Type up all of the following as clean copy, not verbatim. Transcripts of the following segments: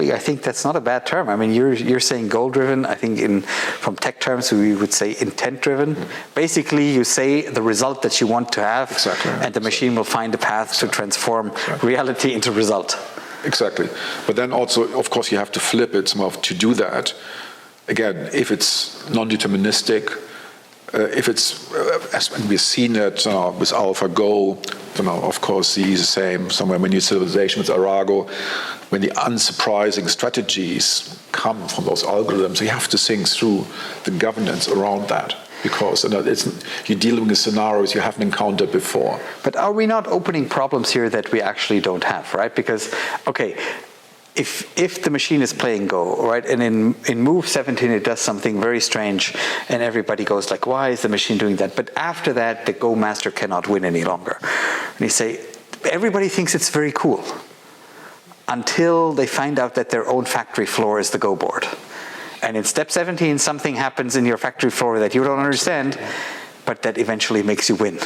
actually, I think that's not a bad term. I mean, you're saying goal-driven. I think from tech terms, we would say intent-driven. Basically, you say the result that you want to have, and the machine will find a path to transform reality into result. Exactly. But then also, of course, you have to flip it to do that. Again, if it's non-deterministic, if it's, as we've seen it with AlphaGo, of course, the same somewhere miniaturization with Arago, when the unsurprising strategies come from those algorithms, you have to think through the governance around that. Because you're dealing with scenarios you haven't encountered before. But are we not opening problems here that we actually don't have, right? Because, okay, if the machine is playing Go, right, and in move 17 it does something very strange, and everybody goes like, why is the machine doing that? But after that, the Go master cannot win any longer. And you say, everybody thinks it's very cool until they find out that their own factory floor is the Go board. And in step 17, something happens in your factory floor that you don't understand, but that eventually makes you win.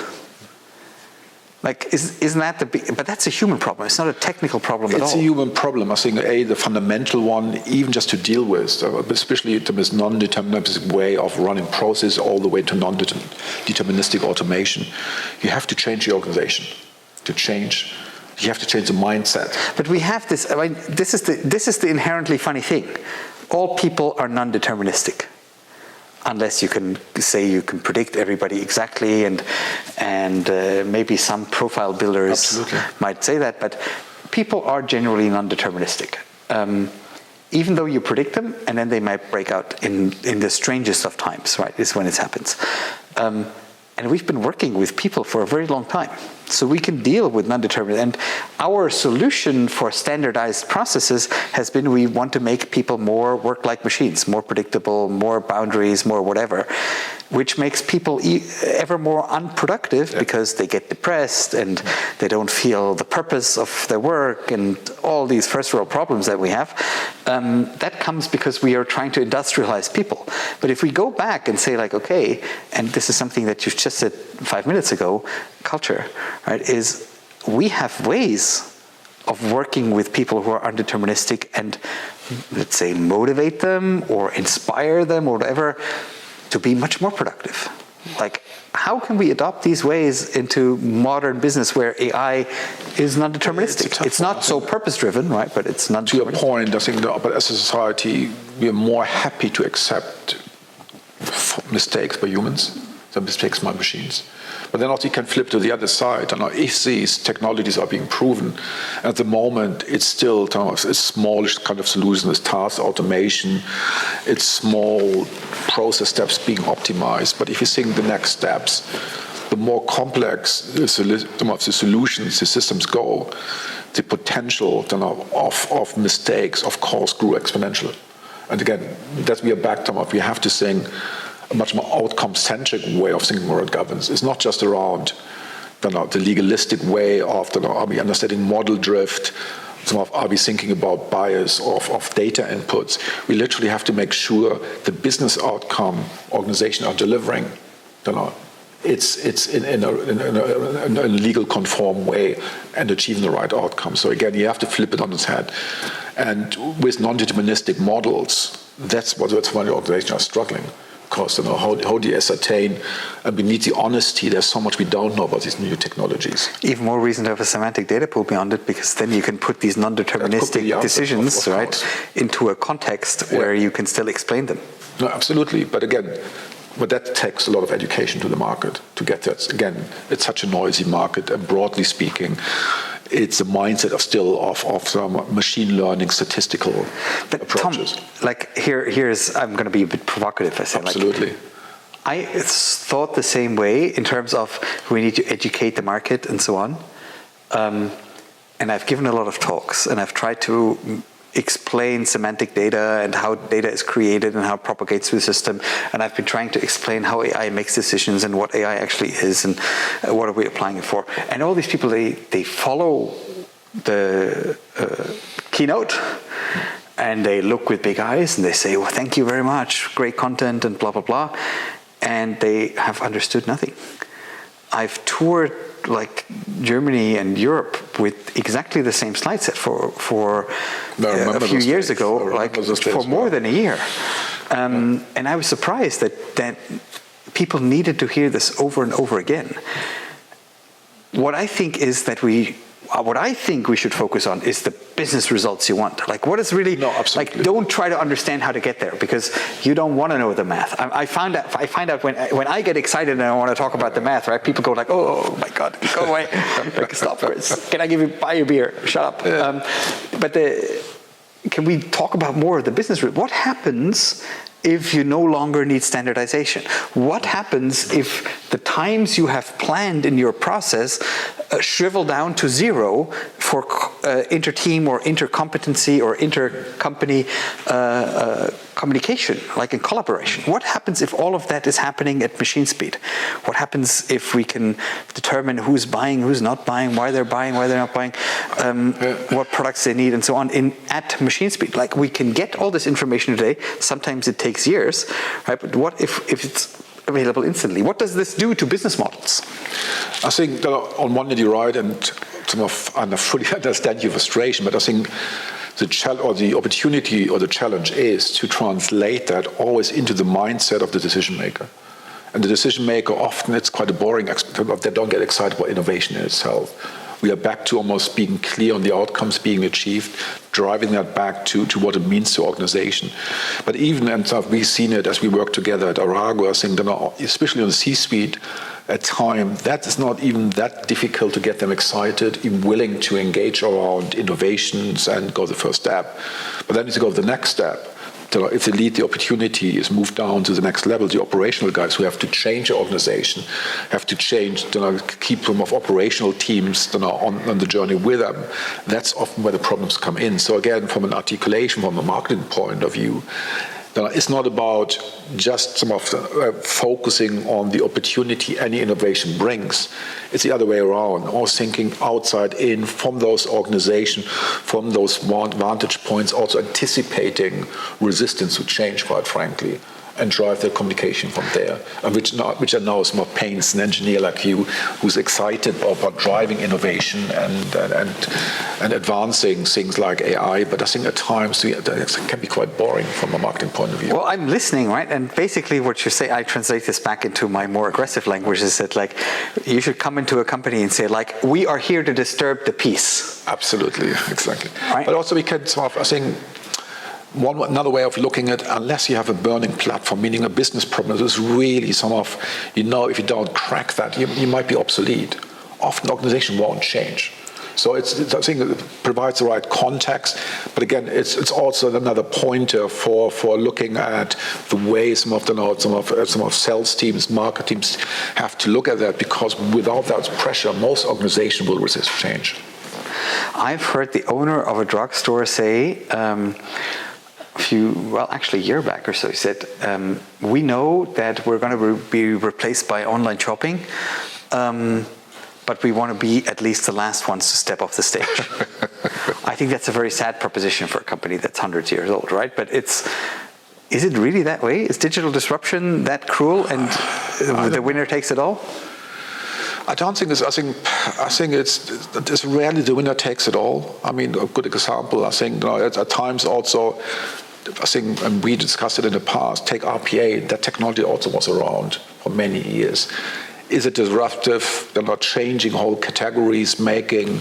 Like, isn't that but that's a human problem. It's not a technical problem at all. It's a human problem. I think, the fundamental one, even just to deal with, especially this non-deterministic way of running process all the way to non-deterministic automation, you have to change the organization. You have to change the mindset. But we have this, I mean, this is the inherently funny thing. All people are non-deterministic, unless you can say you can predict everybody exactly, and maybe some profile builders might say that, but people are generally non-deterministic. Even though you predict them, and then they might break out in the strangest of times, right, is when it happens. And we've been working with people for a very long time. So we can deal with non-determined. And our solution for standardized processes has been we want to make people more work like machines, more predictable, more boundaries, more whatever, which makes people ever more unproductive because they get depressed and they don't feel the purpose of their work and all these first world problems that we have. That comes because we are trying to industrialize people. But if we go back and say like, okay, and this is something that you just said 5 minutes ago, culture, right, is we have ways of working with people who are undeterministic and, let's say, motivate them or inspire them or whatever to be much more productive. Like, how can we adopt these ways into modern business where AI is non-deterministic? It's not so purpose-driven, right? But it's not. To your point, I think but as a society, we are more happy to accept mistakes by humans than mistakes by machines. But then also you can flip to the other side. And if these technologies are being proven, at the moment it's still a smallish kind of solution. It's task automation, it's small process steps being optimized. But if you think the next steps, the more complex the solutions, the systems go, the potential of mistakes, of course, grew exponentially. And again, that we are back to we have to think a much more outcome-centric way of thinking about governance. It's not just around the legalistic way of are we understanding model drift, are we thinking about bias of data inputs. We literally have to make sure the business outcome organization are delivering. It's in a legal conform way and achieving the right outcome. So again, you have to flip it on its head. And with non-deterministic models, that's why the organizations are struggling. Because how do you ascertain, and we need the honesty, there's so much we don't know about these new technologies. Even more reason to have a semantic data pool beyond it, because then you can put these non-deterministic decisions, right, into a context where you can still explain them. No, absolutely. But again, that takes a lot of education to the market to get that. Again, it's such a noisy market, and broadly speaking, it's a mindset of some machine learning statistical approaches. Tom, like here's I'm going to be a bit provocative. I say, absolutely. Like, I thought the same way in terms of we need to educate the market and so on. And I've given a lot of talks, and I've tried to explain semantic data and how data is created and how it propagates through the system. And I've been trying to explain how AI makes decisions and what AI actually is and what are we applying it for. And all these people, they follow the keynote and they look with big eyes and they say, well, thank you very much, great content and blah, blah, blah. And they have understood nothing. I've toured like Germany and Europe with exactly the same slide set for a few years ago, like for more than a year. And I was surprised that people needed to hear this over and over again. What I think we should focus on is the business results you want. Like, what is really, like, don't try to understand how to get there, because you don't want to know the math. I find out when I get excited and I want to talk about the math, right? People go like, oh my God, go away. Like, stop, Chris. Can I buy you a beer? Shut up. Can we talk about more of the business? What happens if you no longer need standardization? What happens if the times you have planned in your process shrivel down to zero for inter-team or inter-competency or inter-company communication, like in collaboration? What happens if all of that is happening at machine speed? What happens if we can determine who's buying, who's not buying, why they're buying, why they're not buying, what products they need, and so on at machine speed? Like, we can get all this information today. Sometimes it takes years, right? But what if it's available instantly? What does this do to business models? I think that on one hand you're right, and I fully understand your frustration, but I think the opportunity or the challenge is to translate that always into the mindset of the decision maker. And the decision maker, often it's quite a boring experience. They don't get excited about innovation in itself. We are back to almost being clear on the outcomes being achieved, driving that back to what it means to organization. But even, and we've seen it as we work together at Arago, I think, especially on the C-suite, at time, that is not even that difficult to get them excited, even willing to engage around innovations and go the first step. But then to go the next step. If the lead, the opportunity is moved down to the next level, the operational guys who have to change the organization, have to change, keep some of operational teams on the journey with them. That's often where the problems come in. So again, from an articulation, from a marketing point of view, it's not about just focusing on the opportunity any innovation brings. It's the other way around, or thinking outside in from those organizations, from those vantage points, also anticipating resistance to change, quite frankly, and drive their communication from there, which I know is more pains an engineer like you who's excited about driving innovation and advancing things like AI. But I think at times it can be quite boring from a marketing point of view. Well, I'm listening, right? And basically what you say, I translate this back into my more aggressive language, is that, like, you should come into a company and say, like, we are here to disturb the peace. Absolutely, exactly. Right? But also we can I think, another way of looking at, unless you have a burning platform, meaning a business problem, is really if you don't crack that, you might be obsolete. Often the organization won't change. So I think it provides the right context, but again, it's also another pointer for looking at the way some of sales teams, market teams have to look at that, because without that pressure, most organizations will resist change. I've heard the owner of a drugstore say, a year back or so, he said, we know that we're going to be replaced by online shopping, but we want to be at least the last ones to step off the stage. I think that's a very sad proposition for a company that's hundreds of years old, right? But is it really that way? Is digital disruption that cruel, and the winner takes it all? I don't think this. I think it's rarely the winner takes it all. I mean, a good example, I think, at times also, I think, and we discussed it in the past, take RPA, that technology also was around for many years. Is it disruptive? They're not changing whole categories, making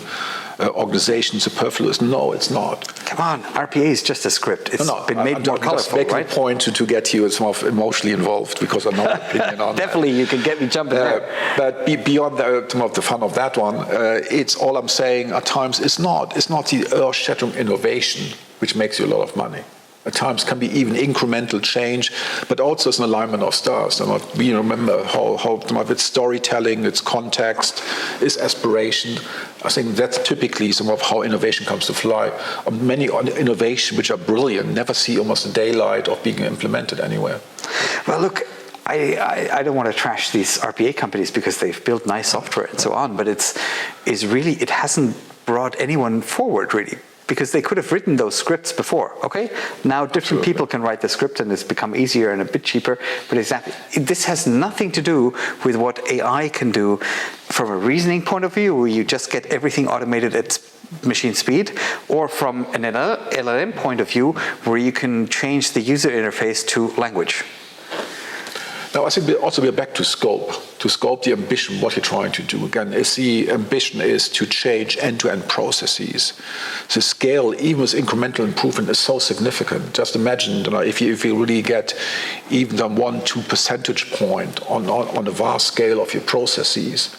organizations superfluous? No, it's not. Come on, RPA is just a script. It's been made more colorful, right? Making a point to get you emotionally involved, because I know your opinion on Definitely, you can get me jumping there. But beyond the fun of that one, it's all I'm saying. At times, it's not the earth-shattering innovation which makes you a lot of money. At times can be even incremental change, but also it's an alignment of stars. We remember how it's storytelling, its context, its aspiration. I think that's typically some of how innovation comes to fly. Many innovations which are brilliant never see almost the daylight of being implemented anywhere. Well, look, I don't want to trash these RPA companies because they've built nice software and so on, but it hasn't brought anyone forward, really. because they could have written those scripts before, okay? Now different people can write the script and it's become easier and a bit cheaper, but exactly, this has nothing to do with what AI can do from a reasoning point of view, where you just get everything automated at machine speed, or from an LLM point of view, where you can change the user interface to language. Now, I think we're back to scope the ambition, what you're trying to do. Again, if the ambition is to change end-to-end processes, the scale, even with incremental improvement, is so significant. Just imagine, if you really get even 1-2 percentage point on a vast scale of your processes,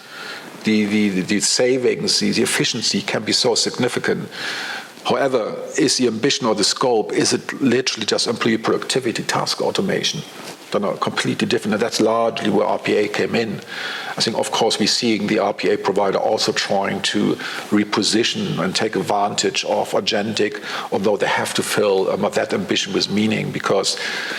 the savings, the efficiency can be so significant. However, is the ambition or the scope, is it literally just employee productivity, task automation? Completely different, and that's largely where RPA came in. I think, of course, we're seeing the RPA provider also trying to reposition and take advantage of agentic, although they have to fill that ambition with meaning, because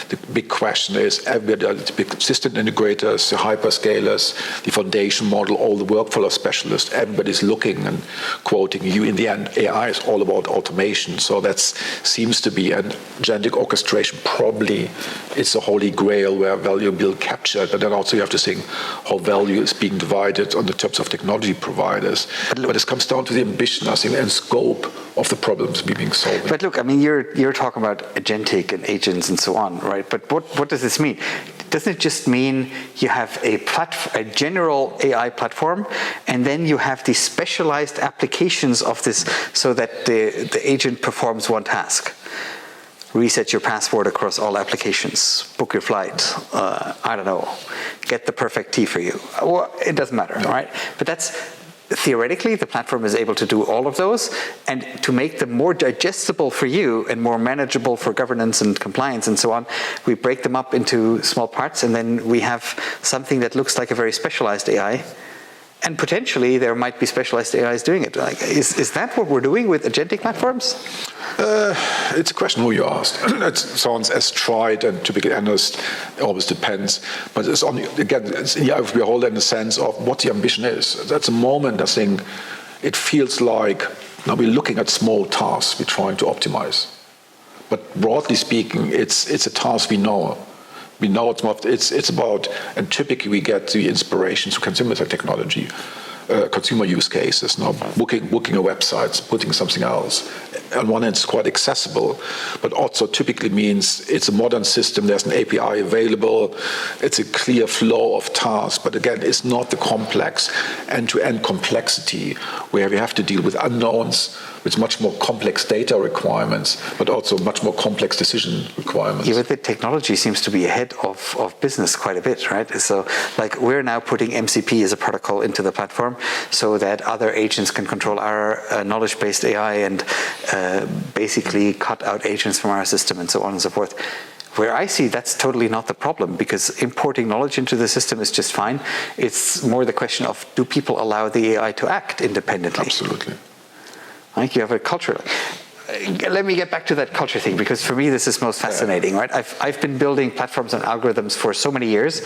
the big question is, the big system integrators, the hyperscalers, the foundation model, all the workflow specialists, everybody's looking and quoting you. In the end, AI is all about automation, so that seems to be an agentic orchestration. Probably it's the holy grail where value will be captured, but then also you have to think how value is being divided on the terms of technology providers. But it comes down to the ambition, I think, and scope of the problems being solved. But look, I mean, you're talking about agentic and agents and so on, right? But what does this mean? Doesn't it just mean you have a general AI platform, and then you have these specialized applications of this so that the agent performs one task? Reset your password across all applications, book your flight, I don't know, get the perfect tea for you. Well, it doesn't matter, right? But that's, theoretically, the platform is able to do all of those, and to make them more digestible for you and more manageable for governance and compliance and so on, we break them up into small parts, and then we have something that looks like a very specialized AI. And potentially there might be specialized AIs doing it. Like, is that what we're doing with agentic platforms? It's a question who you asked. It sounds as tried, and to be honest, it always depends. But it's on, again, it's in the eye of the beholder in the sense of what the ambition is. At the moment, I think it feels like now we're looking at small tasks we're trying to optimize. But broadly speaking, it's a task we know. We know it's about, and typically we get the inspiration to consumer technology, consumer use cases, booking a website, putting something else. On one end, it's quite accessible, but also typically means it's a modern system, there's an API available, it's a clear flow of tasks, but again, it's not the complex end-to-end complexity where we have to deal with unknowns, with much more complex data requirements, but also much more complex decision requirements. Yeah, but the technology seems to be ahead of business quite a bit, right? So, like, we're now putting MCP as a protocol into the platform so that other agents can control our knowledge-based AI and basically cut out agents from our system and so on and so forth. Where I see that's totally not the problem, because importing knowledge into the system is just fine. It's more the question of, do people allow the AI to act independently? Absolutely. Like, you have a culture. Let me get back to that culture thing, because for me this is most fascinating, right? I've been building platforms and algorithms for so many years,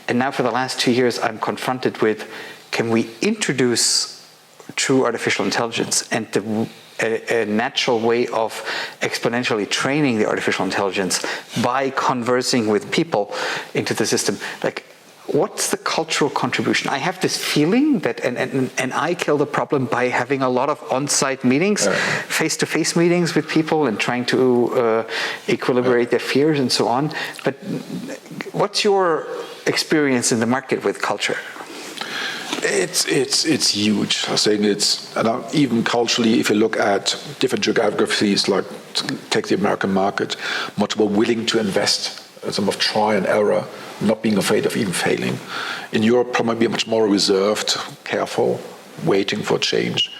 and now for the last 2 years I'm confronted with, can we introduce true artificial intelligence and a natural way of exponentially training the artificial intelligence by conversing with people into the system? Like, what's the cultural contribution? I have this feeling that, and I kill the problem by having a lot of on-site meetings, face-to-face meetings with people and trying to equilibrate their fears and so on. But what's your experience in the market with culture? It's huge. I think it's, and even culturally, if you look at different geographies, like take the American market, much more willing to invest, some of try and error, not being afraid of even failing. In Europe, probably much more reserved, careful, waiting for change.